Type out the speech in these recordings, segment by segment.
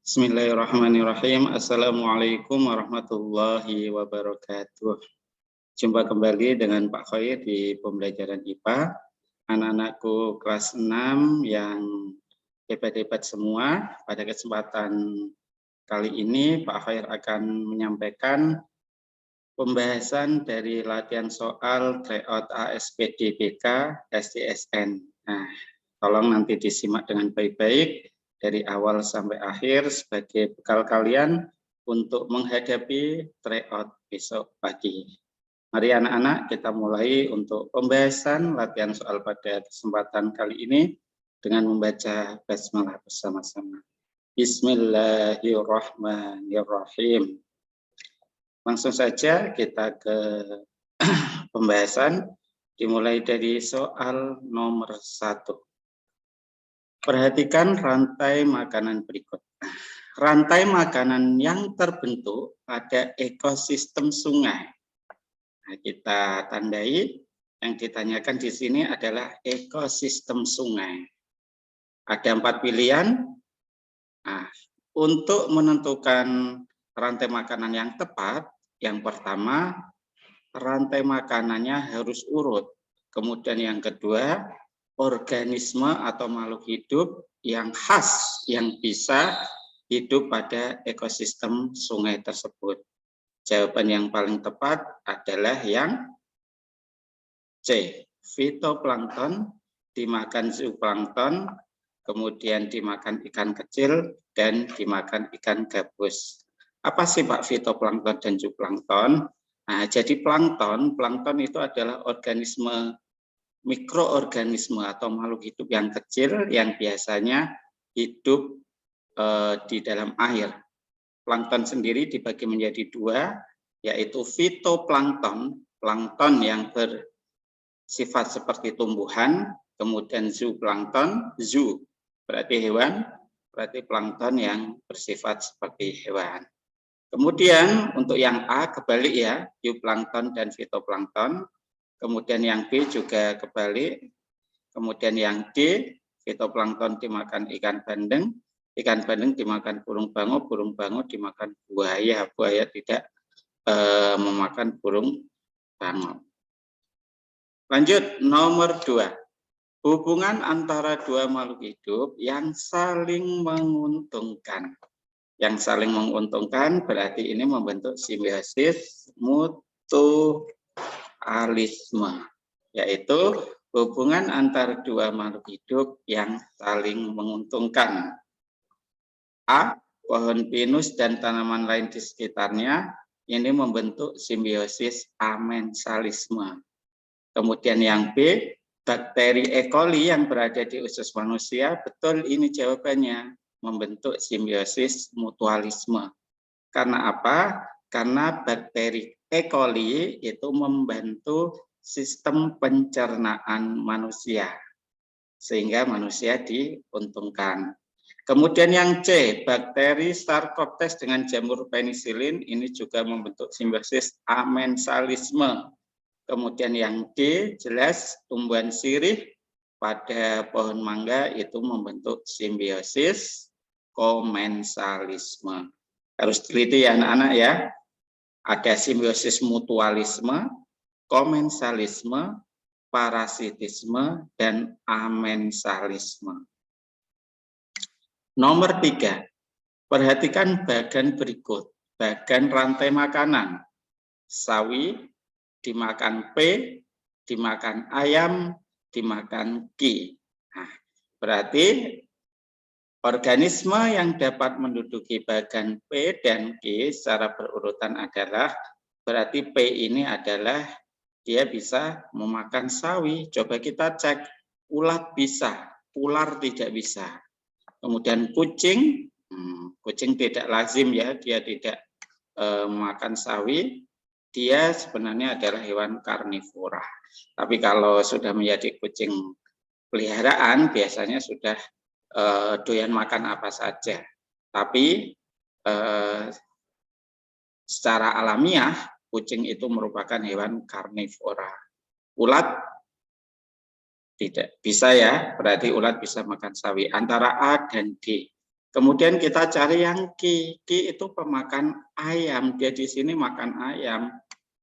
Bismillahirrahmanirrahim. Assalamualaikum warahmatullahi wabarakatuh. Jumpa kembali dengan Pak Khair di pembelajaran IPA. Anak-anakku kelas 6 yang hebat-hebat semua. Pada kesempatan kali ini Pak Khair akan menyampaikan pembahasan dari latihan soal tryout ASPDBK STSN. Nah, tolong nanti disimak dengan baik-baik dari awal sampai akhir sebagai bekal kalian untuk menghadapi tryout besok pagi. Mari anak-anak kita mulai untuk pembahasan latihan soal pada kesempatan kali ini dengan membaca basmalah bersama-sama. Bismillahirrahmanirrahim. Langsung saja kita ke pembahasan, dimulai dari soal nomor 1. Perhatikan rantai makanan berikut. Rantai makanan yang terbentuk pada ekosistem sungai. Nah, kita tandai yang ditanyakan di sini adalah ekosistem sungai. Ada 4 pilihan. Nah, untuk menentukan rantai makanan yang tepat, yang pertama, rantai makanannya harus urut. Kemudian yang kedua, organisme atau makhluk hidup yang khas yang bisa hidup pada ekosistem sungai tersebut. Jawaban yang paling tepat adalah yang C. Fitoplankton, dimakan zooplankton, kemudian dimakan ikan kecil, dan dimakan ikan gabus. Apa sih Pak fitoplankton dan zooplankton? Nah, jadi plankton itu adalah organisme mikroorganisme atau makhluk hidup yang kecil yang biasanya hidup di dalam air. Plankton sendiri dibagi menjadi 2, yaitu fitoplankton, plankton yang bersifat seperti tumbuhan, kemudian zooplankton, zoo berarti hewan, berarti plankton yang bersifat seperti hewan. Kemudian untuk yang A kebalik ya, euplankton dan fitoplankton. Kemudian yang B juga kebalik. Kemudian yang D, fitoplankton dimakan ikan bandeng dimakan burung bango dimakan buaya tidak memakan burung bango. Lanjut, nomor 2. Hubungan antara 2 makhluk hidup yang saling menguntungkan. Yang saling menguntungkan berarti ini membentuk simbiosis mutualisme, yaitu hubungan antara 2 makhluk hidup yang saling menguntungkan. A. Pohon pinus dan tanaman lain di sekitarnya ini membentuk simbiosis amensalisme. Kemudian yang B, bakteri E. coli yang berada di usus manusia, betul ini jawabannya, membentuk simbiosis mutualisme. Karena apa? Karena bakteri E. coli itu membantu sistem pencernaan manusia, sehingga manusia diuntungkan. Kemudian yang C, bakteri Staphylococcus dengan jamur penisilin ini juga membentuk simbiosis amensalisme. Kemudian yang D, jelas tumbuhan sirih pada pohon mangga itu membentuk simbiosis komensalisme. Harus teliti ya anak-anak ya. Ada simbiosis mutualisme, komensalisme, parasitisme, dan amensalisme. Nomor 3, perhatikan bagan berikut. Bagan rantai makanan. Sawi, dimakan P, dimakan ayam, dimakan Q. Nah, berarti organisme yang dapat menduduki bagan P dan Q secara berurutan adalah, berarti P ini adalah dia bisa memakan sawi. Coba kita cek, ulat bisa, ular tidak bisa. Kemudian kucing, kucing tidak lazim ya, dia tidak memakan sawi. Dia sebenarnya adalah hewan karnivora. Tapi kalau sudah menjadi kucing peliharaan, biasanya sudah doyan makan apa saja. Tapi secara alamiah, kucing itu merupakan hewan karnivora. Ulat tidak bisa ya, berarti ulat bisa makan sawi. Antara A dan D. Kemudian kita cari yang Ki. Ki itu pemakan ayam. Dia di sini makan ayam.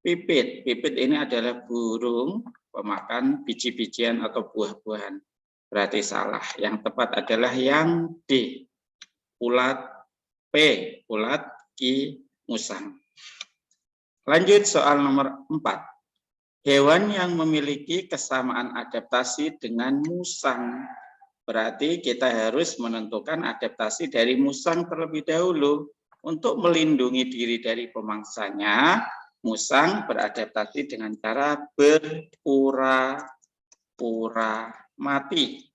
Pipit. Pipit ini adalah burung pemakan biji-bijian atau buah-buahan. Berarti salah. Yang tepat adalah yang D. Ulat. P. Ulat. Ki. Musang. Lanjut soal nomor 4. Hewan yang memiliki kesamaan adaptasi dengan musang. Berarti kita harus menentukan adaptasi dari musang terlebih dahulu. Untuk melindungi diri dari pemangsanya, musang beradaptasi dengan cara berpura-pura mati.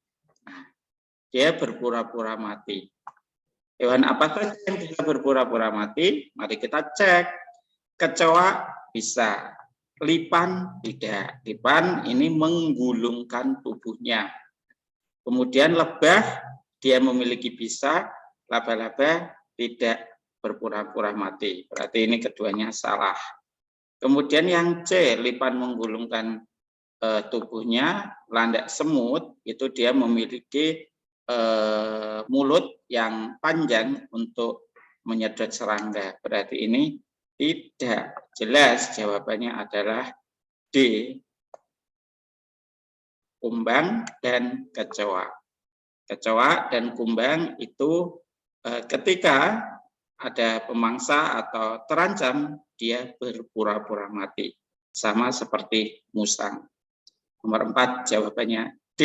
Nah, dia berpura-pura mati. Hewan apa saja yang bisa berpura-pura mati? Mari kita cek. Kecoa bisa. Lipan tidak. Lipan ini menggulungkan tubuhnya. Kemudian lebah, dia memiliki bisa. Laba-laba tidak berpura-pura mati. Berarti ini keduanya salah. Kemudian yang C, lipan menggulungkan tubuhnya. Landak semut, itu dia memiliki mulut yang panjang untuk menyedot serangga. Berarti ini tidak. Jelas jawabannya adalah D. Kumbang dan kecoa. Kecoa dan kumbang itu ketika ada pemangsa atau terancam, dia berpura-pura mati. Sama seperti musang. Nomor 4 jawabannya D.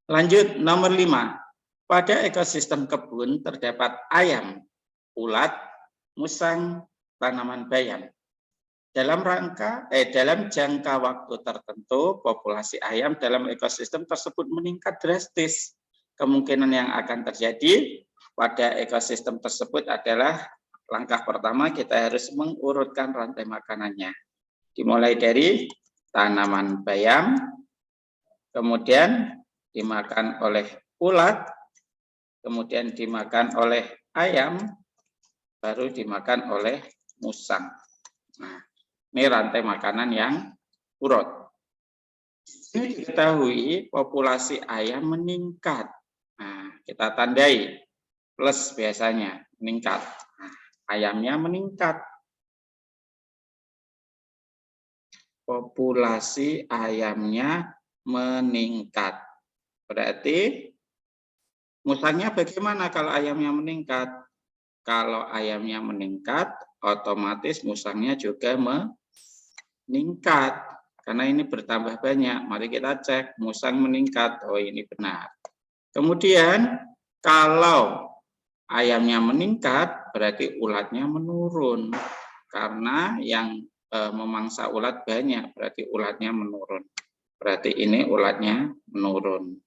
Lanjut nomor 5. Pada ekosistem kebun terdapat ayam, ulat, musang, tanaman bayam. Dalam jangka waktu tertentu, populasi ayam dalam ekosistem tersebut meningkat drastis. Kemungkinan yang akan terjadi pada ekosistem tersebut adalah langkah pertama kita harus mengurutkan rantai makanannya. Dimulai dari tanaman bayam, kemudian dimakan oleh ulat, kemudian dimakan oleh ayam, baru dimakan oleh musang. Nah, ini rantai makanan yang urut. Ini diketahui populasi ayam meningkat. Nah, kita tandai plus biasanya meningkat. Nah, ayamnya meningkat. Populasi ayamnya meningkat. Berarti musangnya bagaimana kalau ayamnya meningkat? Kalau ayamnya meningkat, otomatis musangnya juga meningkat. Karena ini bertambah banyak. Mari kita cek, musang meningkat. Oh, ini benar. Kemudian, kalau ayamnya meningkat, berarti ulatnya menurun. Karena yang memangsa ulat banyak, berarti ulatnya menurun. Berarti ini ulatnya menurun.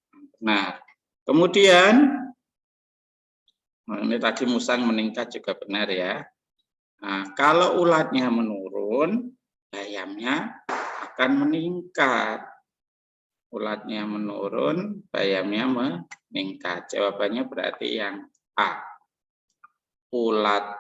Nah, kemudian, ini tadi musang meningkat juga benar ya. Nah, kalau ulatnya menurun, bayamnya akan meningkat. Ulatnya menurun, bayamnya meningkat. Jawabannya berarti yang A. Ulat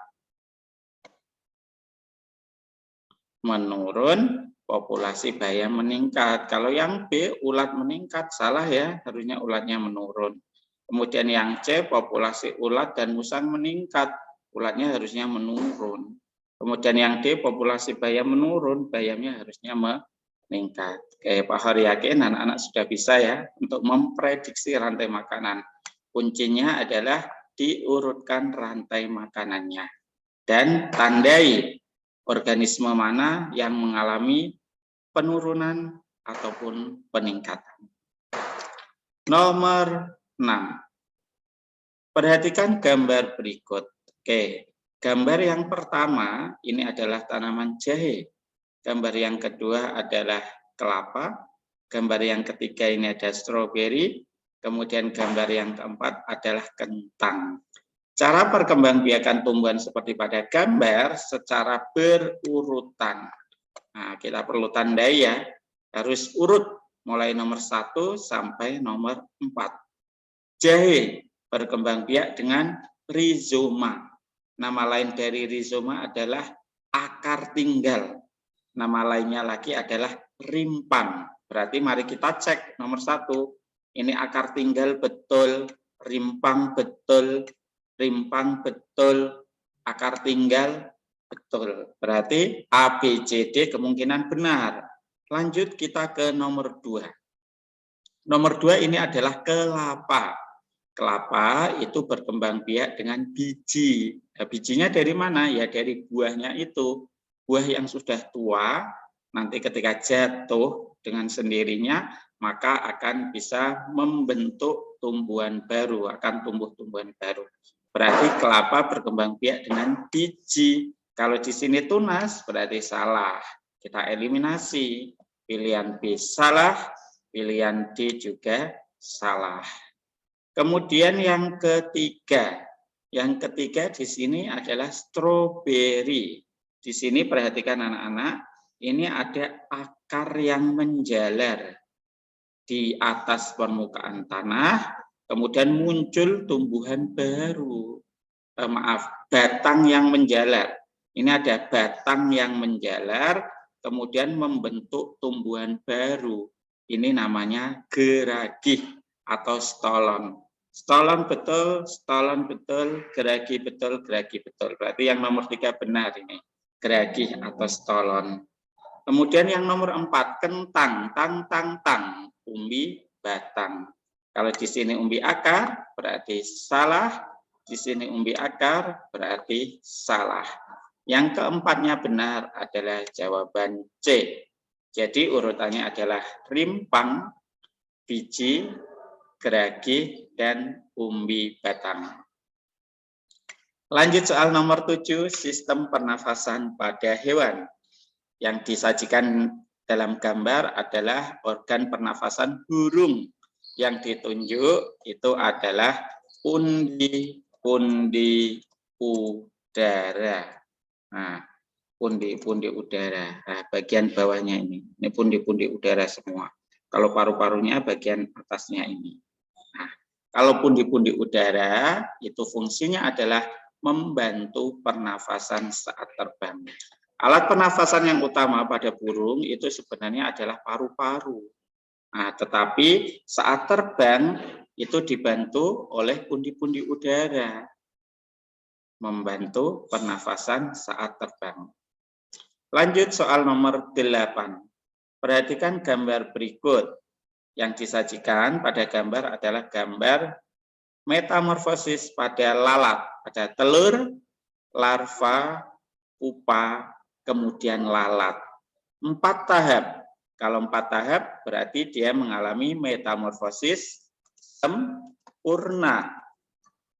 menurun, populasi bayam meningkat. Kalau yang B, ulat meningkat, salah ya, harusnya ulatnya menurun. Kemudian yang C, populasi ulat dan musang meningkat, ulatnya harusnya menurun. Kemudian yang D, populasi bayam menurun, bayamnya harusnya meningkat. Oke, Pak Hori yakin anak-anak sudah bisa ya untuk memprediksi rantai makanan. Kuncinya adalah diurutkan rantai makanannya dan tandai organisme mana yang mengalami penurunan ataupun peningkatan. Nomor 6. Perhatikan gambar berikut. Oke, gambar yang pertama ini adalah tanaman jahe. Gambar yang kedua adalah kelapa. Gambar yang ketiga ini ada stroberi. Kemudian gambar yang keempat adalah kentang. Cara perkembangbiakan tumbuhan seperti pada gambar secara berurutan. Nah, kita perlu tandai ya, harus urut mulai nomor 1 sampai nomor 4. Jahe berkembang biak dengan rizoma. Nama lain dari rizoma adalah akar tinggal. Nama lainnya lagi adalah rimpang. Berarti mari kita cek nomor 1. Ini akar tinggal betul rimpang betul, akar tinggal betul. Berarti A, B, C, D kemungkinan benar. Lanjut kita ke nomor 2. Nomor 2 ini adalah kelapa. Kelapa itu berkembang biak dengan biji. Nah, bijinya dari mana? Ya dari buahnya itu. Buah yang sudah tua, nanti ketika jatuh dengan sendirinya, maka akan bisa membentuk tumbuhan baru, akan tumbuh tumbuhan baru. Berarti kelapa berkembang biak dengan biji. Kalau di sini tunas, berarti salah. Kita eliminasi. Pilihan B salah, pilihan D juga salah. Kemudian yang ketiga di sini adalah stroberi. Di sini perhatikan anak-anak, ini ada akar yang menjalar di atas permukaan tanah, kemudian muncul tumbuhan baru. Batang yang menjalar. Ini ada batang yang menjalar, kemudian membentuk tumbuhan baru. Ini namanya geragih atau stolon. Stolon betul, geragih betul, geragih betul. Berarti yang nomor 3 benar ini, geragih atau stolon. Kemudian yang nomor 4, kentang, tang, umbi, batang. Kalau di sini umbi akar, berarti salah. Di sini umbi akar, berarti salah. Yang keempatnya benar adalah jawaban C. Jadi urutannya adalah rimpang, biji, geragih, dan umbi batang. Lanjut soal nomor 7, sistem pernafasan pada hewan. Yang disajikan dalam gambar adalah organ pernafasan burung. Yang ditunjuk itu adalah pundi-pundi udara. Nah, pundi-pundi udara. Nah, bagian bawahnya ini pundi-pundi udara semua. Kalau paru-parunya bagian atasnya ini. Nah, kalau pundi-pundi udara itu fungsinya adalah membantu pernafasan saat terbang. Alat pernafasan yang utama pada burung itu sebenarnya adalah paru-paru. Nah, tetapi saat terbang itu dibantu oleh pundi-pundi udara. Membantu pernafasan saat terbang. Lanjut soal nomor 8. Perhatikan gambar berikut. Yang disajikan pada gambar adalah gambar metamorfosis pada lalat, pada telur, larva, pupa, kemudian lalat. 4 tahap. Kalau 4 tahap berarti dia mengalami metamorfosis sempurna.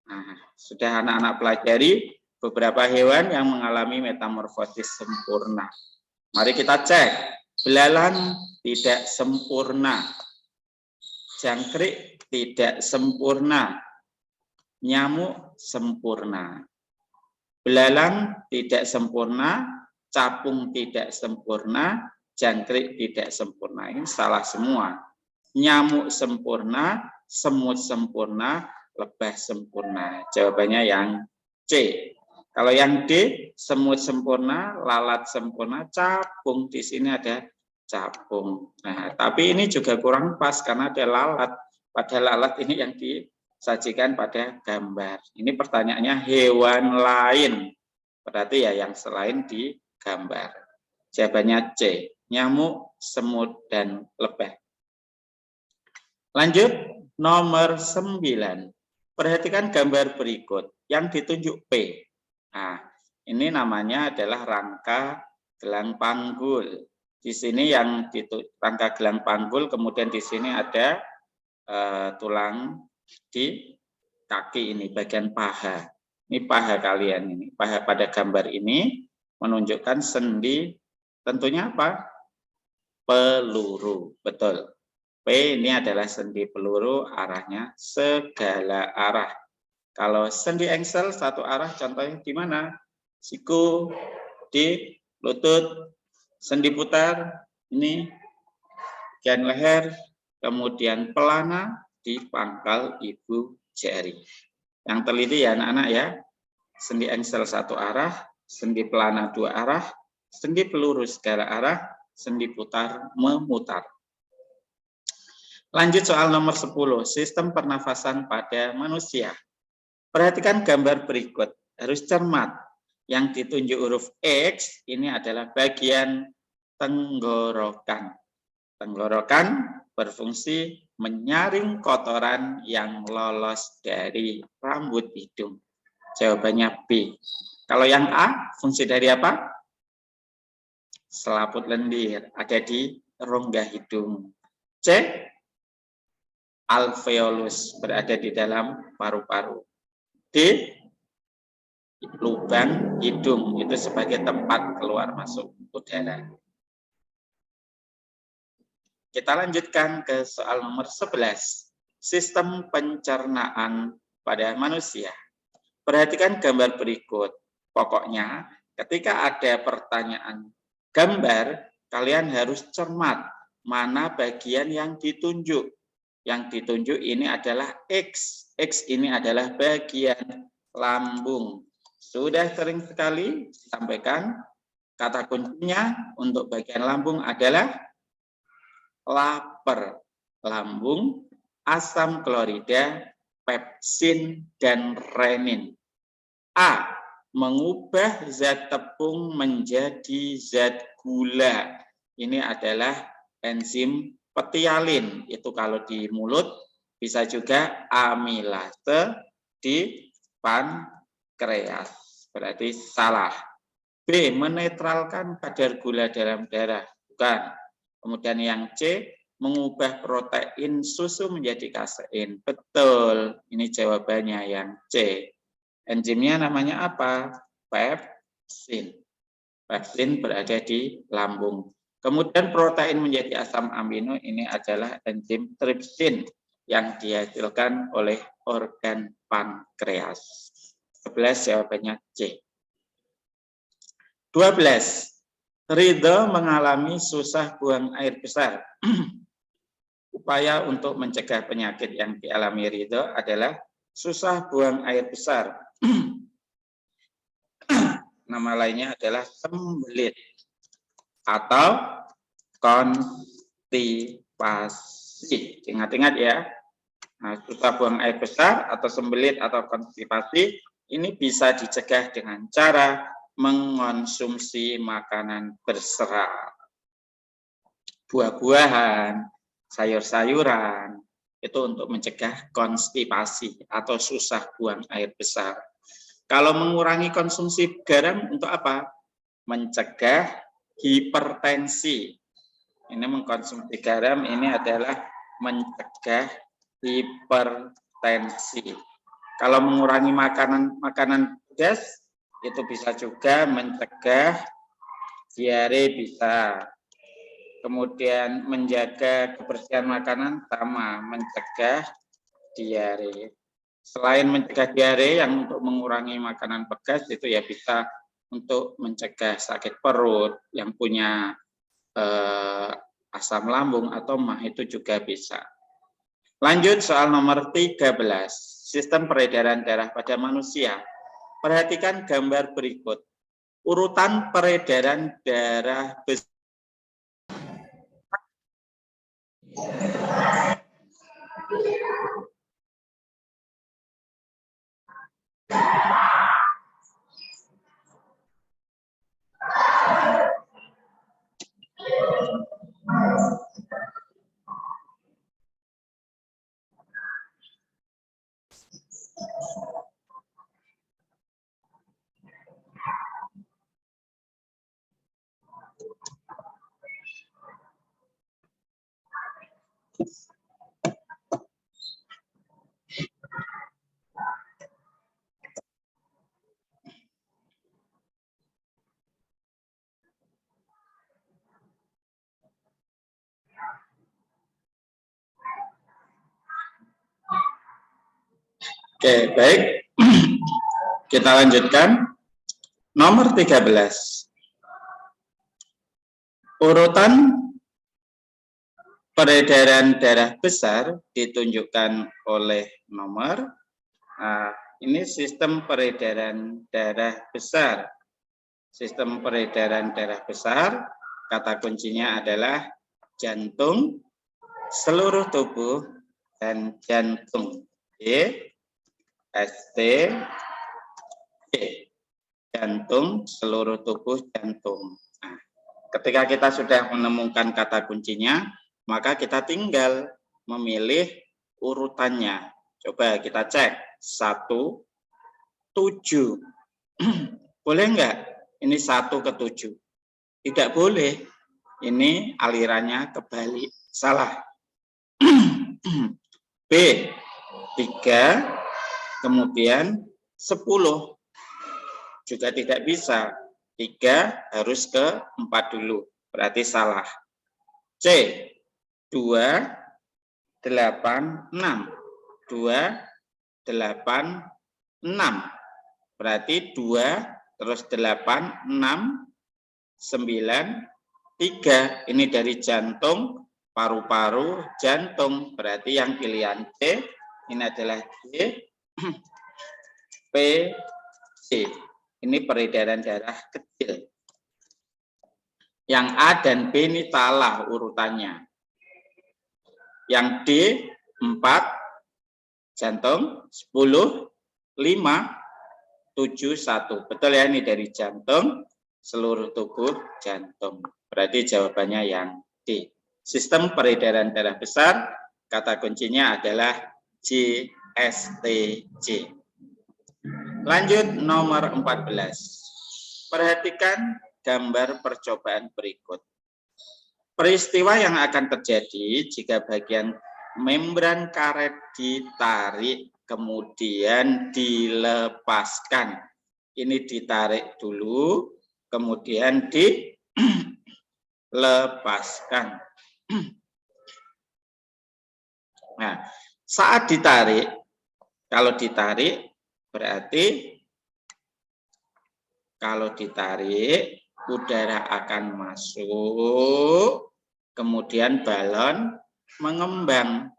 Nah, sudah anak-anak pelajari beberapa hewan yang mengalami metamorfosis sempurna. Mari kita cek. Belalang tidak sempurna. Jangkrik tidak sempurna. Nyamuk sempurna. Belalang tidak sempurna, capung tidak sempurna, jangkrik tidak sempurna. Ini salah semua. Nyamuk sempurna, semut sempurna, lebah sempurna. Jawabannya yang C. Kalau yang D, semut sempurna, lalat sempurna, capung. Di sini ada capung. Nah, tapi ini juga kurang pas karena ada lalat. Pada lalat ini yang disajikan pada gambar. Ini pertanyaannya hewan lain. Berarti ya yang selain di gambar. Jawabannya C. Nyamuk, semut, dan lebah. Lanjut, nomor 9. Perhatikan gambar berikut yang ditunjuk P. Nah, ini namanya adalah rangka gelang panggul. Di sini yang rangka gelang panggul, kemudian di sini ada tulang di kaki ini, bagian paha. Ini paha kalian ini. Paha pada gambar ini menunjukkan sendi, tentunya apa? Peluru, betul. P ini adalah sendi peluru, arahnya segala arah. Kalau sendi engsel satu arah, contohnya di mana? Siku, di lutut, sendi putar, ini bagian leher, kemudian pelana di pangkal ibu jari. Yang teliti ya anak-anak ya, sendi engsel satu arah, sendi pelana dua arah, sendi peluru segala arah, sendi putar memutar. Lanjut soal nomor 10, sistem pernafasan pada manusia. Perhatikan gambar berikut, harus cermat. Yang ditunjuk huruf X ini adalah bagian tenggorokan. Tenggorokan berfungsi menyaring kotoran yang lolos dari rambut hidung. Jawabannya B. Kalau yang A, fungsi dari apa? Selaput lendir, ada di rongga hidung. C, alveolus, berada di dalam paru-paru. D, lubang hidung, itu sebagai tempat keluar masuk udara. Kita lanjutkan ke soal nomor 11. Sistem pencernaan pada manusia. Perhatikan gambar berikut. Pokoknya ketika ada pertanyaan gambar, kalian harus cermat mana bagian yang ditunjuk. Yang ditunjuk ini adalah X. X ini adalah bagian lambung. Sudah sering sekali disampaikan, kata kuncinya untuk bagian lambung adalah lapar, lambung, asam klorida, pepsin, dan renin. A, mengubah zat tepung menjadi zat gula. Ini adalah enzim petialin. Itu kalau di mulut, bisa juga amilase di pankreas. Berarti salah. B, menetralkan kadar gula dalam darah. Bukan. Kemudian yang C, mengubah protein susu menjadi kasein. Betul, ini jawabannya yang C. Enzimnya namanya apa? Pepsin. Pepsin berada di lambung. Kemudian protein menjadi asam amino, ini adalah enzim tripsin yang dihasilkan oleh organ pankreas. 11 jawabannya C. 12. Ridho mengalami susah buang air besar. Upaya untuk mencegah penyakit yang dialami Ridho adalah susah buang air besar. Nama lainnya adalah sembelit atau konstipasi. Ingat-ingat ya. Nah, susah buang air besar atau sembelit atau konstipasi ini bisa dicegah dengan cara mengonsumsi makanan berserat, buah-buahan, sayur-sayuran, itu untuk mencegah konstipasi atau susah buang air besar. Kalau mengurangi konsumsi garam untuk apa? Mencegah hipertensi. Ini mengkonsumsi garam ini adalah mencegah hipertensi. Kalau mengurangi makanan pedas, itu bisa juga mencegah diare bisa. Kemudian menjaga kebersihan makanan sama, mencegah diare. Selain mencegah diare yang untuk mengurangi makanan pedas itu ya bisa untuk mencegah sakit perut, yang punya asam lambung atau mah itu juga bisa. Lanjut soal nomor 13, sistem peredaran darah pada manusia. Perhatikan gambar berikut. Urutan peredaran darah besar. Oke, baik. Kita lanjutkan. Nomor 13. Urutan peredaran darah besar ditunjukkan oleh nomor. Nah, ini sistem peredaran darah besar. Sistem peredaran darah besar, kata kuncinya adalah jantung, seluruh tubuh dan jantung. ST, jantung, seluruh tubuh jantung. Nah, ketika kita sudah menemukan kata kuncinya, maka kita tinggal memilih urutannya. Coba kita cek. 1, 7. Boleh enggak? Ini 1 ke 7. Tidak boleh. Ini alirannya kebalik. Salah. B, 3, kemudian 10. Juga tidak bisa. 3 harus ke 4 dulu. Berarti salah. C, 2, 8, 6. 2, 8, 6. Berarti 2, terus 8, 6, 9, 3. Ini dari jantung, paru-paru, jantung. Berarti yang pilihan C, ini adalah D, P, C. Ini peredaran darah kecil. Yang A dan B ini salah urutannya. Yang D, 4, jantung, 10, 5, 7, 1. Betul ya, ini dari jantung, seluruh tubuh jantung. Berarti jawabannya yang D. Sistem peredaran darah besar, kata kuncinya adalah JSTJ. Lanjut nomor 14. Perhatikan gambar percobaan berikut. Peristiwa yang akan terjadi jika bagian membran karet ditarik kemudian dilepaskan. Ini ditarik dulu, kemudian dilepaskan. Nah, saat ditarik, kalau ditarik berarti kalau ditarik udara akan masuk, kemudian balon mengembang.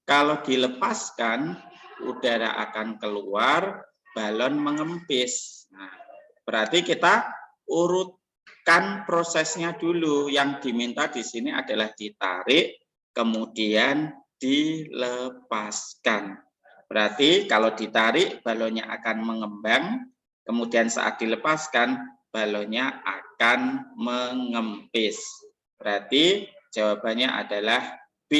Kalau dilepaskan, udara akan keluar, balon mengempis. Nah, berarti kita urutkan prosesnya dulu. Yang diminta di sini adalah ditarik, kemudian dilepaskan. Berarti kalau ditarik, balonnya akan mengembang, kemudian saat dilepaskan, balonnya akan mengempis. Berarti jawabannya adalah B.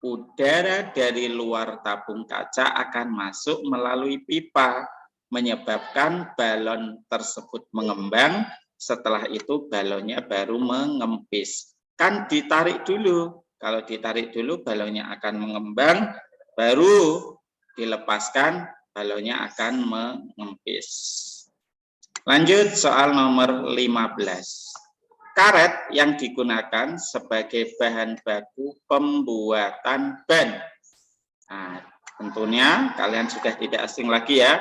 Udara dari luar tabung kaca akan masuk melalui pipa, menyebabkan balon tersebut mengembang, setelah itu balonnya baru mengempis. Kan ditarik dulu, kalau ditarik dulu balonnya akan mengembang, baru dilepaskan balonnya akan mengempis. Lanjut soal nomor 15. Karet yang digunakan sebagai bahan baku pembuatan ban. Nah, tentunya kalian sudah tidak asing lagi ya.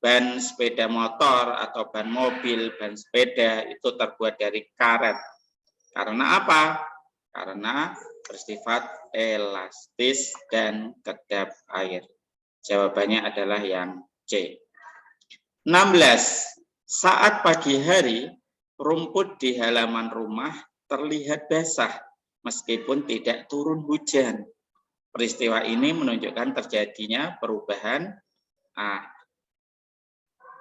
Ban sepeda motor atau ban mobil, ban sepeda itu terbuat dari karet. Karena apa? Karena bersifat elastis dan kedap air. Jawabannya adalah yang C. 16. Saat pagi hari, rumput di halaman rumah terlihat basah meskipun tidak turun hujan. Peristiwa ini menunjukkan terjadinya perubahan. Nah,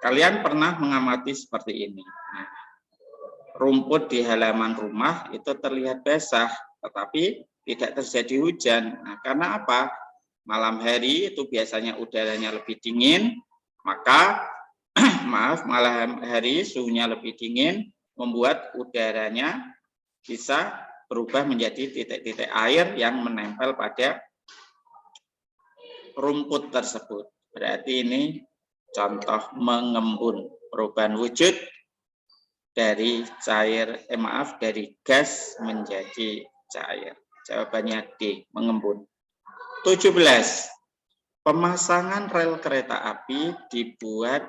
kalian pernah mengamati seperti ini. Nah, rumput di halaman rumah itu terlihat basah, tetapi tidak terjadi hujan. Nah, karena apa? Malam hari itu biasanya udaranya lebih dingin, maka malam hari suhunya lebih dingin, membuat udaranya bisa berubah menjadi titik-titik air yang menempel pada rumput tersebut. Berarti ini contoh mengembun, perubahan wujud dari dari gas menjadi cair. Jawabannya D, mengembun. 17. Pemasangan rel kereta api dibuat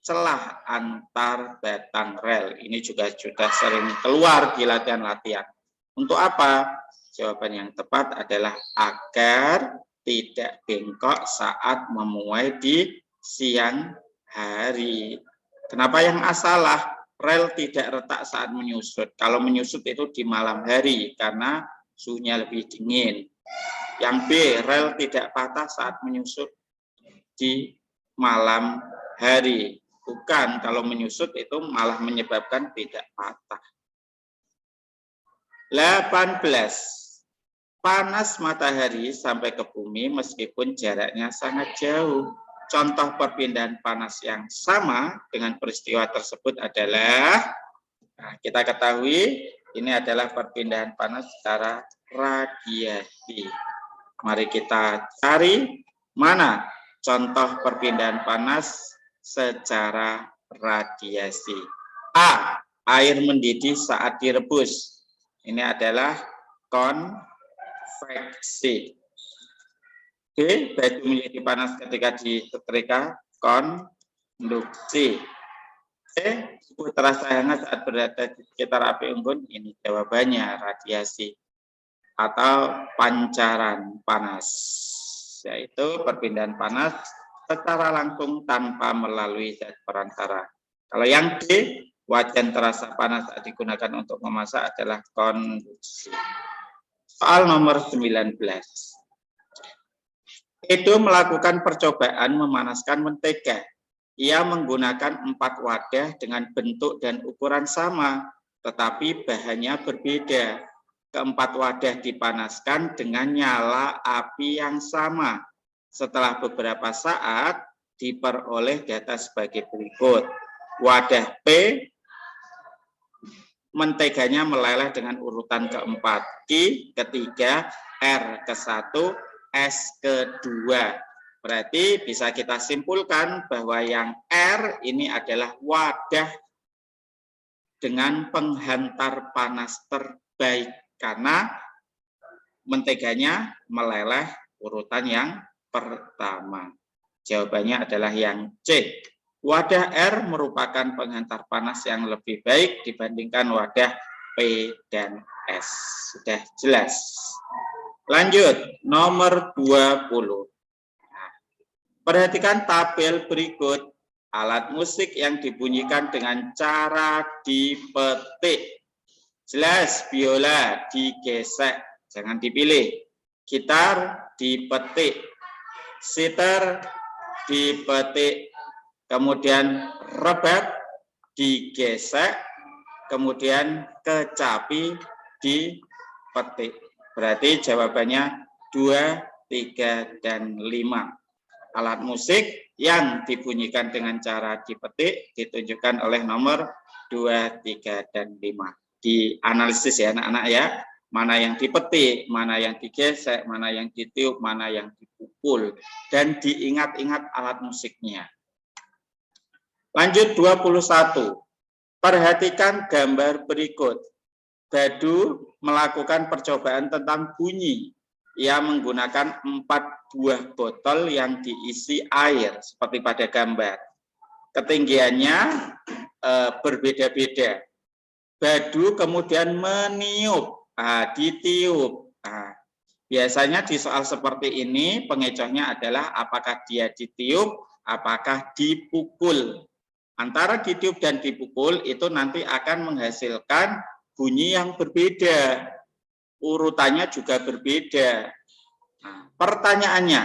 celah antar batang rel. Ini juga sudah sering keluar di latihan-latihan. Untuk apa? Jawaban yang tepat adalah agar tidak bengkok saat memuai di siang hari. Kenapa yang A salah? Rel tidak retak saat menyusut. Kalau menyusut itu di malam hari karena suhunya lebih dingin. Yang B, rel tidak patah saat menyusut di malam hari. Bukan, kalau menyusut itu malah menyebabkan tidak patah. 18. Panas matahari sampai ke bumi meskipun jaraknya sangat jauh. Contoh perpindahan panas yang sama dengan peristiwa tersebut adalah, nah, kita ketahui ini adalah perpindahan panas secara radiasi. Mari kita cari mana contoh perpindahan panas secara radiasi. A. Air mendidih saat direbus. Ini adalah konveksi. B. Baju menjadi panas ketika disetrika, konduksi. C. Suhu terasa hangat saat berada di sekitar api unggun. Ini jawabannya radiasi atau pancaran panas, yaitu perpindahan panas secara langsung tanpa melalui zat perantara. Kalau yang D, wajan terasa panas saat digunakan untuk memasak adalah konduksi. Soal nomor 19. Edo melakukan percobaan memanaskan mentega. Ia menggunakan 4 wadah dengan bentuk dan ukuran sama, tetapi bahannya berbeda. Keempat wadah dipanaskan dengan nyala api yang sama. Setelah beberapa saat, diperoleh data sebagai berikut. Wadah P, menteganya meleleh dengan urutan keempat. Q ketiga, R ke-1, S ke-2. Berarti bisa kita simpulkan bahwa yang R ini adalah wadah dengan penghantar panas terbaik. Karena menteganya meleleh urutan yang pertama. Jawabannya adalah yang C. Wadah R merupakan penghantar panas yang lebih baik dibandingkan wadah P dan S. Sudah jelas. Lanjut, nomor 20. Nah, perhatikan tabel berikut. Alat musik yang dibunyikan dengan cara dipetik. Jelas, biola digesek, jangan dipilih. Gitar dipetik, sitar dipetik, kemudian rebab digesek, kemudian kecapi dipetik. Berarti jawabannya 2, 3, dan 5. Alat musik yang dibunyikan dengan cara dipetik ditunjukkan oleh nomor 2, 3, dan 5. Dianalisis ya anak-anak ya, mana yang dipetik, mana yang digesek, mana yang ditiup, mana yang dipukul, dan diingat-ingat alat musiknya. Lanjut 21. Perhatikan gambar berikut. Dadu melakukan percobaan tentang bunyi. Ia menggunakan 4 buah botol yang diisi air seperti pada gambar. Ketinggiannya berbeda-beda. Dadu kemudian meniup, ditiup. Biasanya di soal seperti ini pengecohnya adalah apakah dia ditiup, apakah dipukul. Antara ditiup dan dipukul itu nanti akan menghasilkan bunyi yang berbeda. Urutannya juga berbeda. Pertanyaannya,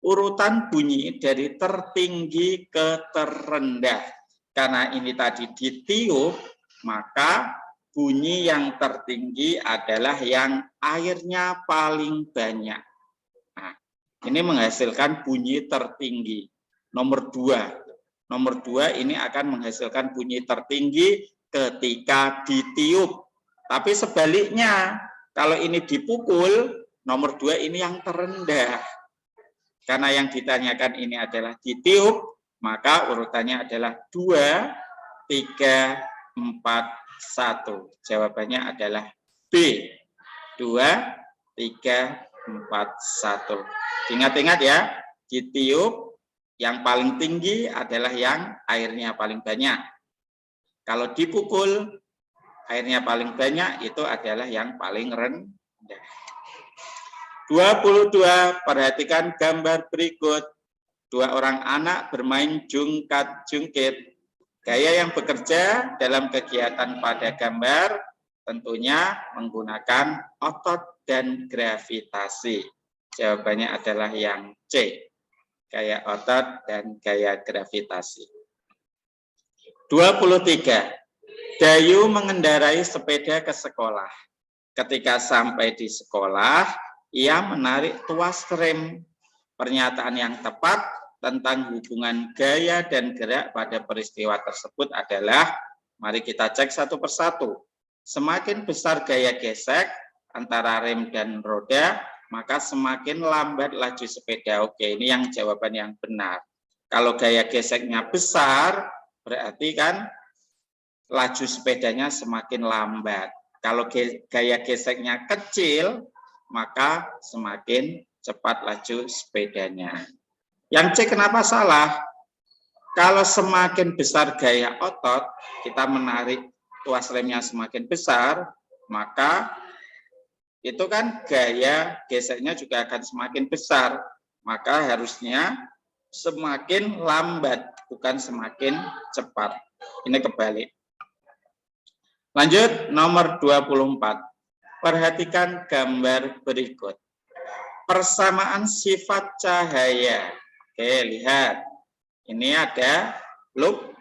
urutan bunyi dari tertinggi ke terendah. Karena ini tadi ditiup, maka bunyi yang tertinggi adalah yang airnya paling banyak. Nah, ini menghasilkan bunyi tertinggi. Nomor 2. Nomor 2 ini akan menghasilkan bunyi tertinggi ketika ditiup. Tapi sebaliknya, kalau ini dipukul, nomor 2 ini yang terendah. Karena yang ditanyakan ini adalah ditiup, maka urutannya adalah 2, 3, 4, 1. Jawabannya adalah B. 2, 3, 4, 1. Ingat-ingat ya, ditiup yang paling tinggi adalah yang airnya paling banyak. Kalau dipukul, airnya paling banyak itu adalah yang paling rendah. 22, perhatikan gambar berikut. 2 orang anak bermain jungkat-jungkit. Gaya yang bekerja dalam kegiatan pada gambar tentunya menggunakan otot dan gravitasi. Jawabannya adalah yang C, gaya otot dan gaya gravitasi. 23. Dayu mengendarai sepeda ke sekolah. Ketika sampai di sekolah, ia menarik tuas rem. Pernyataan yang tepat tentang hubungan gaya dan gerak pada peristiwa tersebut adalah, mari kita cek satu persatu. Semakin besar gaya gesek antara rem dan roda, maka semakin lambat laju sepeda. Oke, ini yang jawaban yang benar. Kalau gaya geseknya besar, berarti kan laju sepedanya semakin lambat. Kalau gaya geseknya kecil, maka semakin cepat laju sepedanya. Yang C kenapa salah? Kalau semakin besar gaya otot, kita menarik tuas remnya semakin besar, maka itu kan gaya geseknya juga akan semakin besar. Maka harusnya semakin lambat, bukan semakin cepat. Ini kebalik. Lanjut, nomor 24. Perhatikan gambar berikut. Persamaan sifat cahaya. Oke, lihat. Ini ada loop,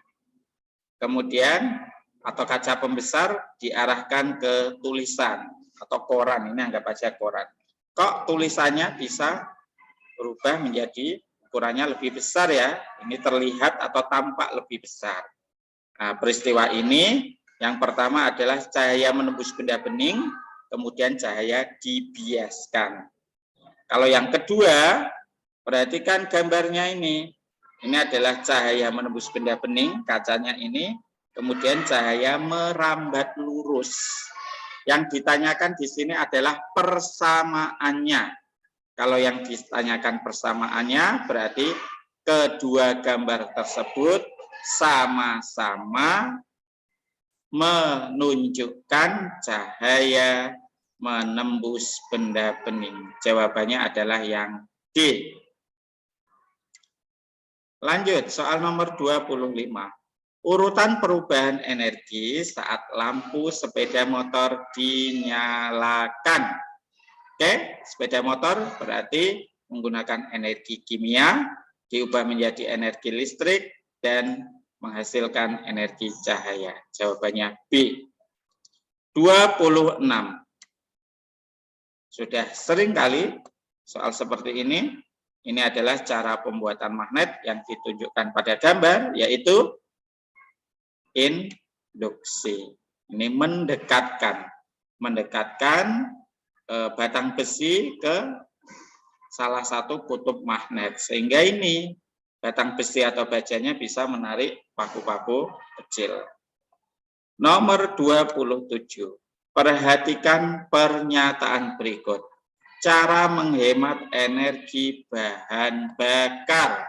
kemudian atau kaca pembesar diarahkan ke tulisan atau koran. Ini anggap aja koran. Kok tulisannya bisa berubah menjadi ukurannya lebih besar ya? Ini terlihat atau tampak lebih besar. Nah, peristiwa ini yang pertama adalah cahaya menembus benda bening, kemudian cahaya dibiaskan. Kalau yang kedua, perhatikan gambarnya ini. Ini adalah cahaya menembus benda bening, kacanya ini, kemudian cahaya merambat lurus. Yang ditanyakan di sini adalah persamaannya. Kalau yang ditanyakan persamaannya, berarti kedua gambar tersebut sama-sama menunjukkan cahaya menembus benda bening. Jawabannya adalah yang D. Lanjut, soal nomor 25. Urutan perubahan energi saat lampu sepeda motor dinyalakan. Oke, sepeda motor berarti menggunakan energi kimia, diubah menjadi energi listrik, dan menghasilkan energi cahaya. Jawabannya B. 26. Sudah sering kali soal seperti ini. Ini adalah cara pembuatan magnet yang ditunjukkan pada gambar, yaitu induksi. Ini mendekatkan batang besi ke salah satu kutub magnet. Sehingga ini batang besi atau bajanya bisa menarik paku-paku kecil. Nomor 27. Perhatikan pernyataan berikut. Cara menghemat energi bahan bakar.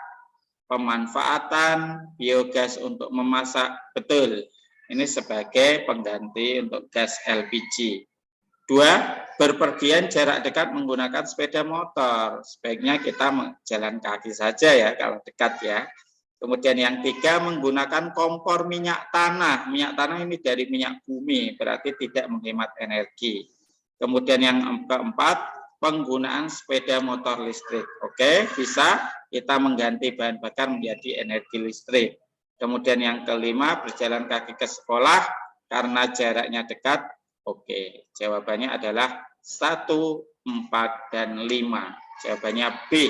Pemanfaatan biogas untuk memasak. Betul. Ini sebagai pengganti untuk gas LPG. 2. Berpergian jarak dekat menggunakan sepeda motor. Sebaiknya kita jalan kaki saja ya kalau dekat ya. Kemudian yang 3, menggunakan kompor minyak tanah. Minyak tanah ini dari minyak bumi, berarti tidak menghemat energi. Kemudian yang keempat, penggunaan sepeda motor listrik. Oke, bisa kita mengganti bahan bakar menjadi energi listrik. Kemudian yang kelima, berjalan kaki ke sekolah karena jaraknya dekat. Oke, jawabannya adalah 1, 4, dan 5. Jawabannya B.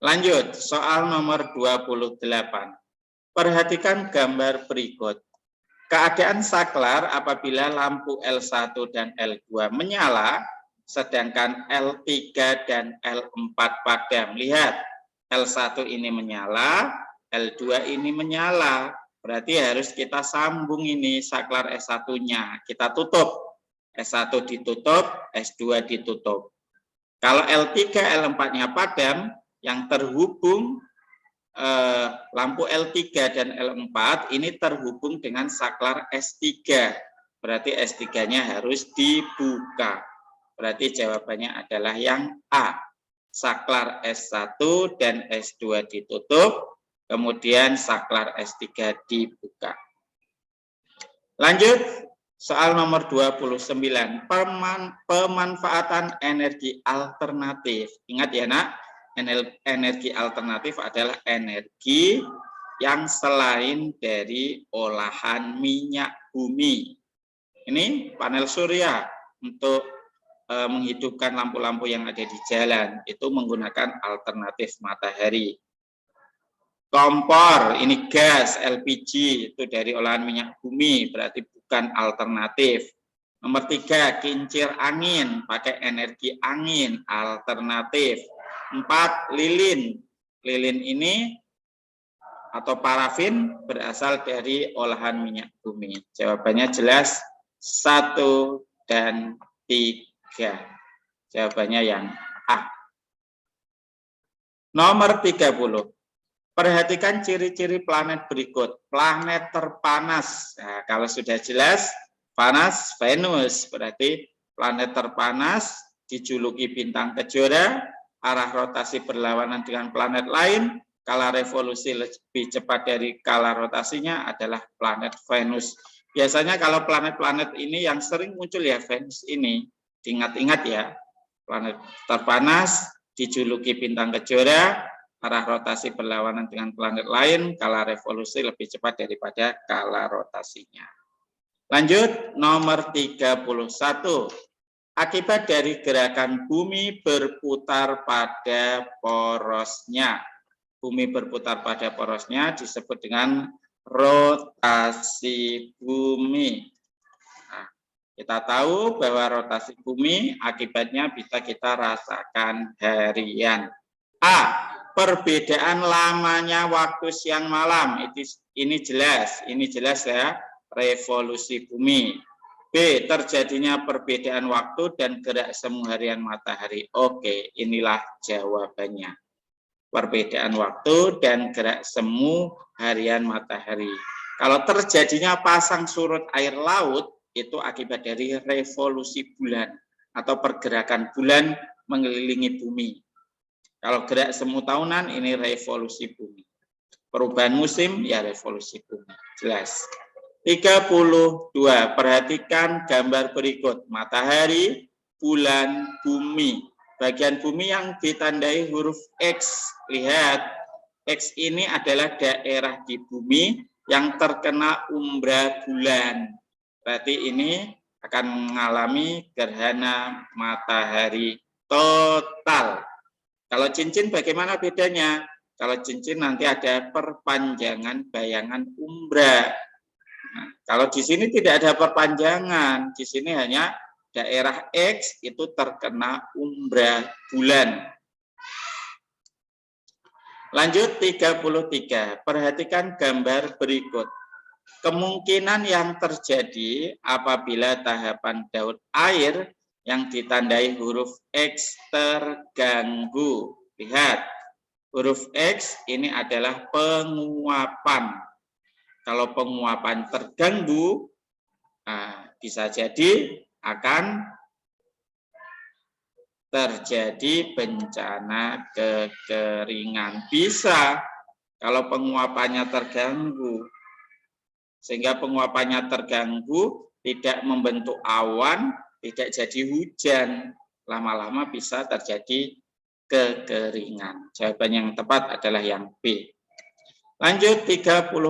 Lanjut, soal nomor 28. Perhatikan gambar berikut. Keadaan saklar apabila lampu L1 dan L2 menyala, sedangkan L3 dan L4 padam. Lihat, L1 ini menyala, L2 ini menyala. Berarti harus kita sambung ini saklar S1-nya. Kita tutup. S1 ditutup, S2 ditutup. Kalau L3, L4-nya padam, yang terhubung lampu L3 dan L4 ini terhubung dengan saklar S3. Berarti S3-nya harus dibuka. Berarti jawabannya adalah yang A. Saklar S1 dan S2 ditutup, kemudian saklar S3 dibuka. Lanjut, Soal nomor 29, pemanfaatan energi alternatif. Ingat ya nak, energi alternatif adalah energi yang selain dari olahan minyak bumi. Ini panel surya untuk menghidupkan lampu-lampu yang ada di jalan, itu menggunakan alternatif matahari. Kompor, ini gas, LPG, itu dari olahan minyak bumi, berarti bukan alternatif. Nomor 3, kincir angin, pakai energi angin, alternatif. 4, lilin. Lilin ini atau parafin berasal dari olahan minyak bumi. Jawabannya jelas 1 dan 3. Jawabannya yang A. Nomor 30. Perhatikan ciri-ciri planet berikut. Planet terpanas. Nah, kalau sudah jelas, panas Venus. Berarti planet terpanas dijuluki bintang kejora, arah rotasi berlawanan dengan planet lain, kala revolusi lebih cepat dari kala rotasinya adalah planet Venus. Biasanya kalau planet-planet ini yang sering muncul ya Venus ini. Diingat-ingat ya, planet terpanas dijuluki bintang kejora, arah rotasi berlawanan dengan planet lain, kala revolusi lebih cepat daripada kala rotasinya. Lanjut, nomor 31. Akibat dari gerakan bumi berputar pada porosnya. Bumi berputar pada porosnya disebut dengan rotasi bumi. Nah, kita tahu bahwa rotasi bumi akibatnya bisa kita rasakan harian. A. Perbedaan lamanya waktu siang malam, ini jelas ya, revolusi bumi. B. Terjadinya perbedaan waktu dan gerak semu harian matahari. Oke, inilah jawabannya. Perbedaan waktu dan gerak semu harian matahari. Kalau terjadinya pasang surut air laut, itu akibat dari revolusi bulan atau pergerakan bulan mengelilingi bumi. Kalau gerak semu tahunan, ini revolusi bumi. Perubahan musim, ya revolusi bumi. Jelas. 32. Perhatikan gambar berikut. Matahari, bulan, bumi. Bagian bumi yang ditandai huruf X. Lihat, X ini adalah daerah di bumi yang terkena umbra bulan. Berarti ini akan mengalami gerhana matahari total. Kalau cincin bagaimana bedanya? Kalau cincin nanti ada perpanjangan bayangan umbra. Nah, kalau di sini tidak ada perpanjangan, di sini hanya daerah X itu terkena umbra bulan. Lanjut 33. Perhatikan gambar berikut. Kemungkinan yang terjadi apabila tahapan daur air yang ditandai huruf X terganggu. Lihat, huruf X ini adalah penguapan. Kalau penguapan terganggu, bisa jadi akan terjadi bencana kekeringan. Bisa kalau penguapannya terganggu. Sehingga penguapannya terganggu, tidak membentuk awan, tidak jadi hujan, lama-lama bisa terjadi kekeringan. Jawaban yang tepat adalah yang B. Lanjut 34.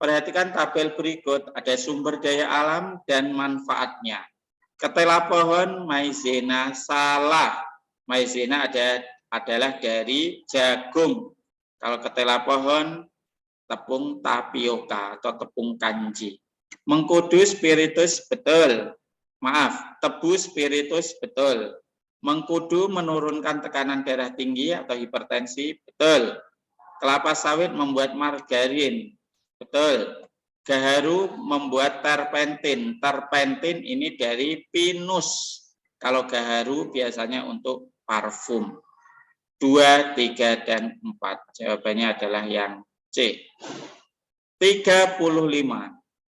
Perhatikan tabel berikut, ada sumber daya alam dan manfaatnya. Ketela pohon maizena salah. Maizena adalah dari jagung. Kalau ketela pohon, tepung tapioka atau tepung kanji. Mengkudu spiritus betul. Maaf, tebu spiritus betul. Mengkudu menurunkan tekanan darah tinggi atau hipertensi, betul. Kelapa sawit membuat margarin, betul. Gaharu membuat terpentin. Terpentin ini dari pinus. Kalau gaharu biasanya untuk parfum. 2, 3, dan 4. Jawabannya adalah yang C. 35.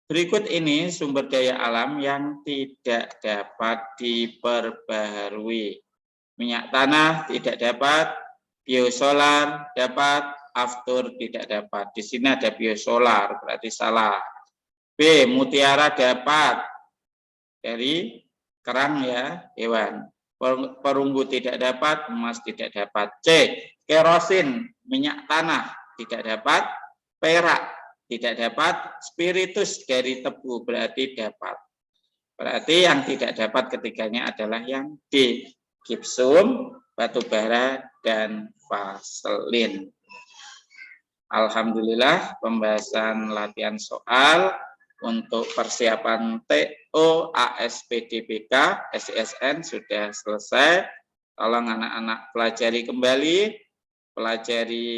Berikut ini sumber daya alam yang tidak dapat diperbaharui. Minyak tanah tidak dapat, biosolar dapat, aftur tidak dapat. Di sini ada biosolar, berarti salah. B. Mutiara dapat dari kerang ya hewan. Perunggu tidak dapat, emas tidak dapat. C. Kerosin, minyak tanah tidak dapat, perak tidak dapat, spiritus dari tebu berarti dapat. Berarti yang tidak dapat ketiganya adalah yang D. Gipsum, batu bara, dan vaselin. Alhamdulillah pembahasan latihan soal untuk persiapan TO ASPDBK SISN sudah selesai. Tolong anak-anak pelajari kembali, pelajari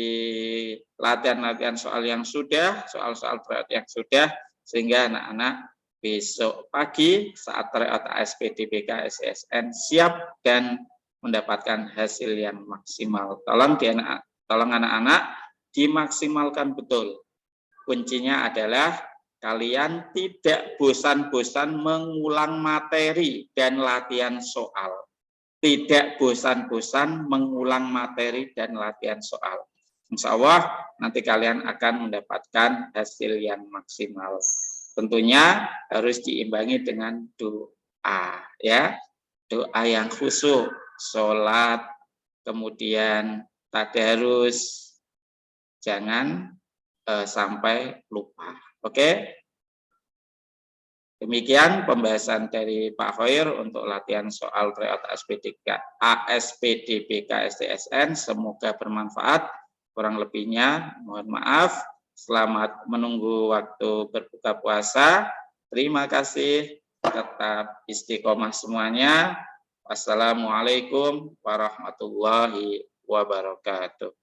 latihan-latihan soal yang sudah, soal-soal berat yang sudah, sehingga anak-anak besok pagi saat tryout ASPDBK SISN siap dan mendapatkan hasil yang maksimal. Tolong anak-anak dimaksimalkan betul. Kuncinya adalah kalian tidak bosan-bosan mengulang materi dan latihan soal. Tidak bosan-bosan mengulang materi dan latihan soal. Insya Allah nanti kalian akan mendapatkan hasil yang maksimal. Tentunya harus diimbangi dengan doa, ya, doa yang khusyuk, sholat, kemudian tadarus, jangan sampai lupa. Oke? Demikian pembahasan dari Pak Khair untuk latihan soal tryout ASPDBK STSN. Semoga bermanfaat. Kurang lebihnya mohon maaf. Selamat menunggu waktu berbuka puasa. Terima kasih. Tetap istiqomah semuanya. Wassalamualaikum warahmatullahi wabarakatuh.